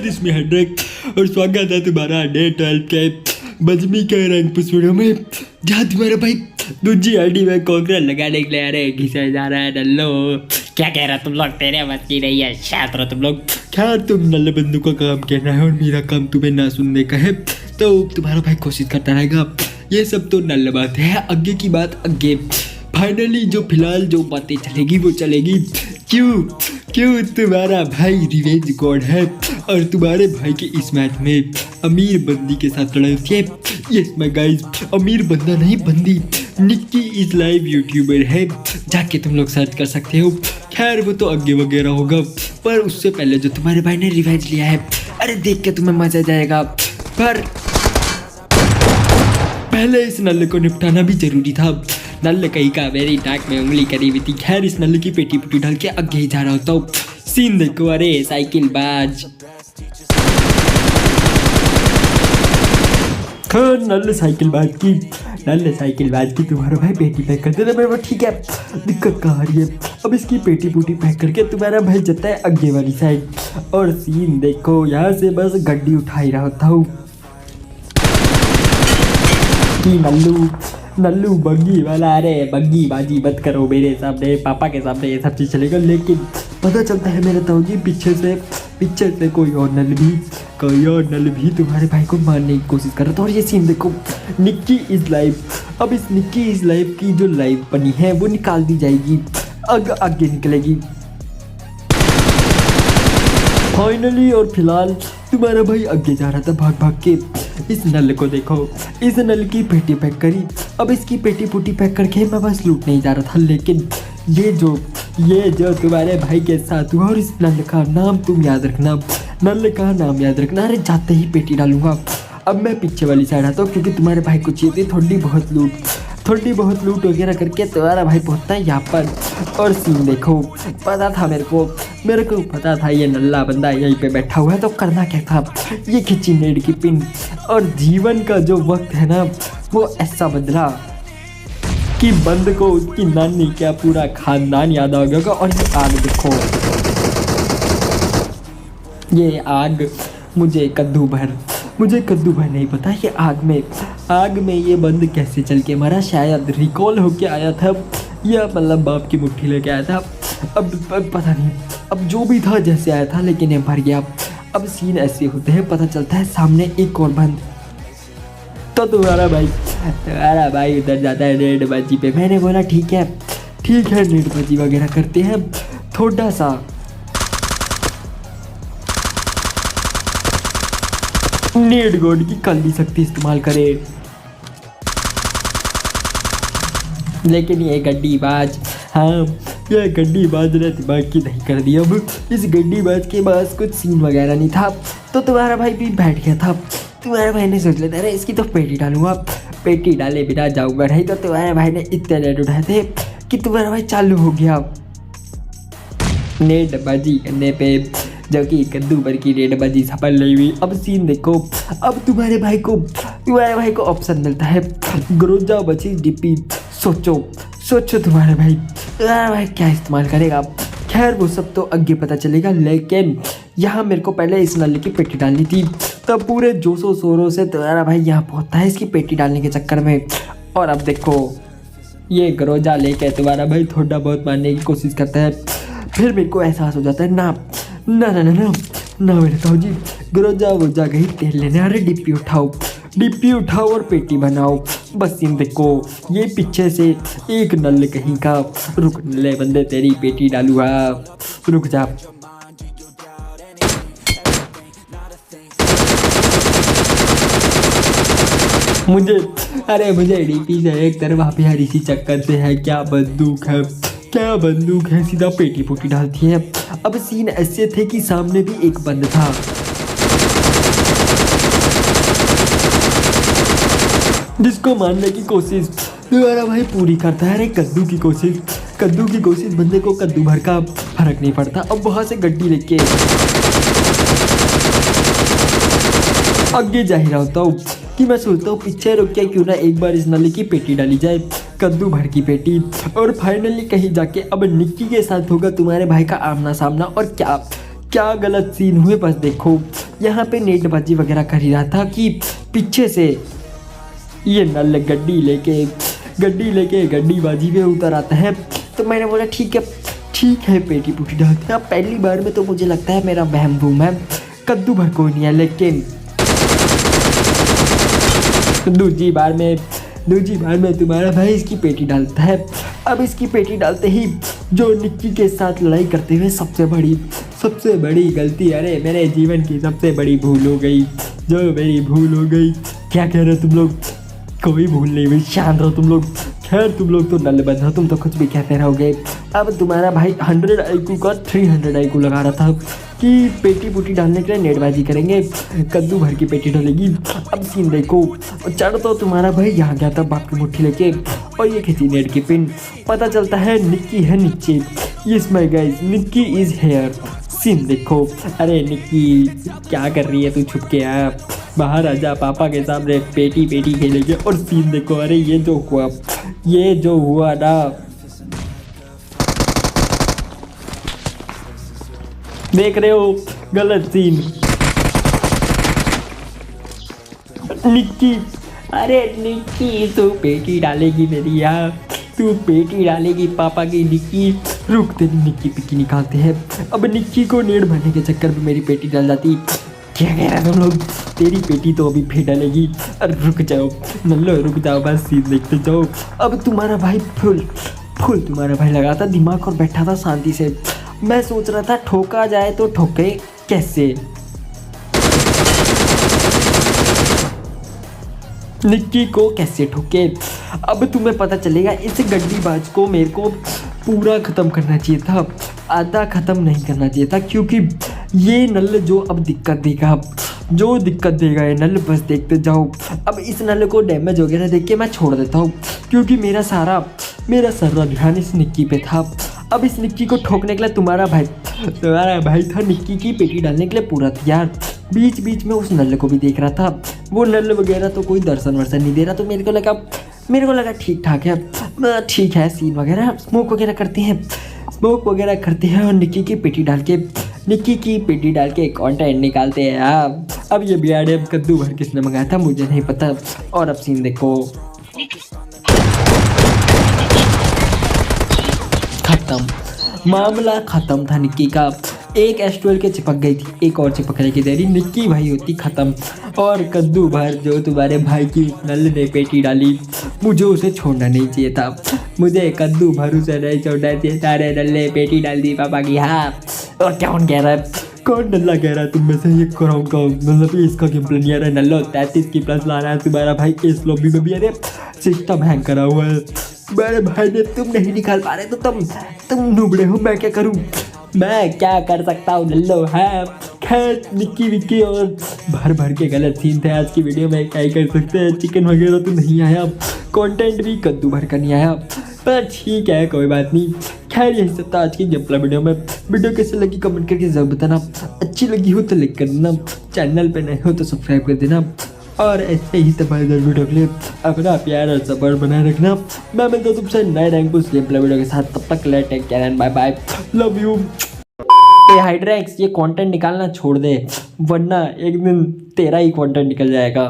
Guys इसमें Hedrick और स्वागत है तुम्हारा डे 12 के बजमी के रंग पुष्प वीडियो में, जहाँ तुम्हारा भाई दूसरी आईडी में कॉन्करेंट लगाने के लिए आ रहे घिसा जा रहा है। नल्लो क्या कह रहा तुम लोग, तेरे बस की नहीं है, शांत रहो तुम लोग। खैर तुम नल्ले बंधु का काम कहना है और मेरा काम तुम्हें ना सुनने का है, तो तुम्हारा भाई कोशिश करता रहेगा। ये सब तो नल्ले बात है, आगे की बात आगे। फाइनली जो फिलहाल जो बातें चलेगी वो चलेगी। क्यों तुम्हारा भाई रिवेंज गॉड है और तुम्हारे भाई के इस मैच में अमीर बंदी के साथ लड़ाई होती है। यस माय गाइस, अमीर बंदा नहीं बंदी निक्की इज लाइव यूट्यूबर है, जाके तुम लोग सर्च कर सकते हो। खैर वो तो आगे वगैरह होगा, पर उससे पहले जो तुम्हारे भाई ने रिवेंज लिया है, अरे देख के तुम्हें मजा जाएगा। पर पहले इस नल्ले को निपटाना भी जरूरी था। नल्ले कहीं का मेरी नाक में उंगली करी हुई थी। खैर इस नल्ले की पेटी पुटी डाल के आगे ही जा रहा होता हूँ। सीन देखो, अरे साइकिल बाज। खैर नल्ले साइकिल बाज की तुम्हारा भाई पेटी पैक कर देना मेरे को, ठीक है। दिक्कत कहाँ आ रही है, अब इसकी पेटी पुटी पैक करके तुम्हारा भाई जाता है आगे वाली साइड। और सीन देखो, यहाँ से बस गड्डी उठा ही रहा होता हूँ कि नल्लू बग्गी वाला। अरे बग्गी बाजी मत करो मेरे सामने, पापा के सामने ये सब चीज़ चलेगा। लेकिन पता चलता है मेरे ताऊजी पीछे से कोई और नल भी तुम्हारे भाई को मारने की कोशिश कर रहा था। और ये सीन देखो, निक्की इज लाइव। अब इस निक्की इज लाइव की जो लाइव बनी है वो निकाल दी जाएगी, आगे निकलेगी फाइनली। और फिलहाल तुम्हारा भाई आगे जा रहा था भाग के। इस नल को देखो, इस नल की पेटी पैक करी। अब इसकी पेटी पुटी पैक करके मैं बस लूटने ही जा रहा था। लेकिन ये जो तुम्हारे भाई के साथ हुआ, और इस नल का नाम तुम याद रखना, नल का नाम याद रखना। अरे जाते ही पेटी डालूंगा। अब मैं पीछे वाली साइड आता हूँ, क्योंकि तुम्हारे भाई को चाहिए थी थोड़ी बहुत लूट वगैरह करके तुम्हारा भाई पहुँचता है यहाँ पर। और सीन देखो, पता था मेरे को पता था ये नल्ला बंदा यहीं पे बैठा हुआ है, तो करना क्या था, ये खिंची नेड की पिन। और जीवन का जो वक्त है ना, वो ऐसा बदला कि बंद को उसकी नानी क्या पूरा खानदान याद आ गया। और ये आग देखो, ये आग मुझे कद्दू भर नहीं पता। ये आग में ये बंद कैसे चल के मरा, शायद रिकॉल होके आया था, या मतलब बाप की मुट्ठी लेके आया था। अब पता नहीं, अब जो भी था जैसे आया था, लेकिन ये मर गया। अब सीन ऐसे होते हैं, पता चलता है सामने एक और बंद। तो तुम्हारा भाई उधर जाता है नेटबाजी पे। मैंने बोला ठीक है नेटबाजी वगैरह करते हैं, थोड़ा सा नेट गोड की कल्ली शक्ति इस्तेमाल करे। लेकिन ये गड्डीबाज ने दिमाग की दही कर दी। अब इस गड्डीबाज के पास कुछ सीन वगैरह नहीं था, तो तुम्हारा भाई भी बैठ गया था। तुम्हारे भाई ने सोच लिया, अरे इसकी तो पेटी डालूंगा, पेटी डाले बिना जाऊंगा नहीं। तो तुम्हारे भाई ने इतने नेट उठाए थे कि तुम्हारा भाई चालू हो गया नेटबाजी करने पे, जो कि कद्दू भर की नेटबाजी सफल नहीं हुई। अब सीन देखो, अब तुम्हारे भाई को ऑप्शन मिलता है ग्रोजा बची डीपी। सोचो तुम्हारा भाई क्या इस्तेमाल करेगा। खैर वो सब तो आगे पता चलेगा। लेकिन यहाँ मेरे को पहले इस नल्ले की पेटी डालनी थी, तब पूरे जोशो शोरों से तुम्हारा भाई यहाँ पहुँचता है इसकी पेटी डालने के चक्कर में। और अब देखो, ये ग्रोजा लेके तुम्हारा भाई थोड़ा बहुत मारने की कोशिश करता है। फिर मेरे को एहसास हो जाता है, ना मेरे ताऊजी ग्रोजा वोजा गई तेल लेने। अरे डिप्पी उठाओ और पेटी बनाओ। बस सीन देखो, ये पीछे से एक नल कहीं का, रुक नल्ले बंदे तेरी पेटी डालूंगा, रुक जा। मुझे डीपी से एक तरफ हरी सी चक्कर से है, क्या बंदूक है, सीधा पेटी पुटी डालती है। अब सीन ऐसे थे कि सामने भी एक बंद था, जिसको मारने की कोशिश तुम्हारा भाई पूरी करता है। अरे कद्दू की कोशिश बंदे को कद्दू भर का फर्क नहीं पड़ता। अब वहां से गड्डी लेके आगे जा ही रहा होता हूँ कि मैं सोचता हूँ पीछे रुक के क्यों ना एक बार इस नली की पेटी डाली जाए, कद्दू भर की पेटी। और फाइनली कहीं जाके अब निक्की के साथ होगा तुम्हारे भाई का आमना सामना। और क्या गलत सीन हुए बस देखो। यहाँ पे नेटबाजी वगैरह कर ही रहा था कि पीछे से ये नल गड्डी बाजी में उतर आता है। तो मैंने बोला ठीक है पेटी पुटी डालते हैं। अब पहली बार में तो मुझे लगता है मेरा वहम बूम है, कद्दू भर कोई नहीं है, लेकिन दूसरी बार में तुम्हारा भाई इसकी पेटी डालता है। अब इसकी पेटी डालते ही जो निक्की के साथ लड़ाई करते हुए सबसे बड़ी गलती, अरे मेरे जीवन की सबसे बड़ी भूल हो गई, क्या कह रहे हो तुम लोग? कोई भूल नहीं हुई, शांत रहो तुम लोग। खैर तुम लोग तो नल्ले बंद हो, तुम तो कुछ भी कहते रहोगे। अब तुम्हारा भाई 100 IQ का 300 IQ लगा रहा था कि पेटी पुटी डालने के लिए नेटबाजी करेंगे, कद्दू भर की पेटी डालेगी। अब सीन देखो, चढ़ तो तुम्हारा भाई यहाँ गया था बाप की मुट्ठी लेके और ये खींची नेट की पिन। पता चलता है निक्की है नीचे। Yes my guys, Nikki is here. Scene देखो, अरे निक्की क्या कर रही है तू? छुप के आ, बाहर आजा, पापा के सामने पेटी खेलेंगे। और सीन देखो, अरे ये जो हुआ ना, देख रहे हो, गलत सीन। निक्की, अरे निक्की तू पेटी डालेगी मेरी यार, तू पेटी डालेगी पापा की। निक्की रुक, तेरी निक्की पिक्की निकालते हैं। अब निक्की को नेड़ भरने के चक्कर में मेरी पेटी डल जाती। क्या कह रहे हैं तुम लोग? तेरी पेटी तो अभी फिर डलेगी। अरे रुक जाओ नल्लो, रुक जाओ, बस सीन देखते जाओ। अब तुम्हारा भाई फुल तुम्हारा भाई लगाता दिमाग और बैठा था शांति से। मैं सोच रहा था ठोका जाए तो ठोके कैसे, निक्की को कैसे ठोके। अब तुम्हें पता चलेगा। इस गड्डीबाज को मेरे को पूरा ख़त्म करना चाहिए था, आधा ख़त्म नहीं करना चाहिए था, क्योंकि ये नल जो अब दिक्कत देगा ये नल, बस देखते जाओ। अब इस नल को डैमेज वगैरह देख के मैं छोड़ देता हूँ, क्योंकि मेरा सारा ध्यान इस निक्की पे था। अब इस निक्की को ठोकने के लिए तुम्हारा भाई था निक्की की पेटी डालने के लिए पूरा तैयार। बीच में उस नल को भी देख रहा था। वो नल वगैरह तो कोई दर्शन वर्शन नहीं दे रहा, तो मेरे को लगा ठीक ठाक है, ठीक है। सीन वगैरह स्मोक वगैरह करते हैं और निक्की की पेटी डाल के कंटेंट निकालते हैं। अब ये BRDM कद्दू भर किसने मंगाया था मुझे नहीं पता। और अब सीन देखो, मामला खत्म था निक्की का। एक S12 के चिपक गई थी, एक और चिपकने की देरी, निक्की भाई होती खत्म। और कद्दू भर जो तुम्हारे भाई की नल ने पेटी डाली, मुझे उसे छोड़ना नहीं चाहिए था। मुझे कद्दू भर उसे नहीं छोड़ना चाहिए था। अरे नल्ले पेटी डाल दी पापा की। हाँ, और कौन कह रहा है? कौन नल्ला कह रहा है तुम में से? ये कराऊंगा मतलब इसका गेम प्लान नहीं आ रहा है। नल्लो 33 की प्लस ला रहा है तुम्हारा भाई इस लॉबी में भी। अरे सिस्टम हैंग करा हुआ है मेरे भाई ने, तुम नहीं निकाल पा रहे तो तुम नुबड़े हो। मैं क्या करूं? मैं क्या कर सकता हूँ नल्लो है। खैर निक्की विक्की और भर के गलत सीन थे आज की वीडियो में, क्या ही कर सकते हैं। चिकन वगैरह तो नहीं आया, कंटेंट भी कद्दू भर का नहीं आया, पर ठीक है कोई बात नहीं। खैर यही सब था आज की गेम प्ले वीडियो में। वीडियो कैसे लगी कमेंट करके जरूर बताना, अच्छी लगी हो तो लाइक कर देना, चैनल पे नए हो तो सब्सक्राइब कर देना, और ऐसे ही तमाम वीडियो के लिए अपना प्यार और सपोर्ट बनाए रखना। मैं मिलता हूँ तुमसे नए rank push game play video के साथ, तब तक ले take care and bye bye, love you. Hydrax ये कंटेंट निकालना छोड़ दे, वरना एक दिन तेरा ही कंटेंट निकल जाएगा।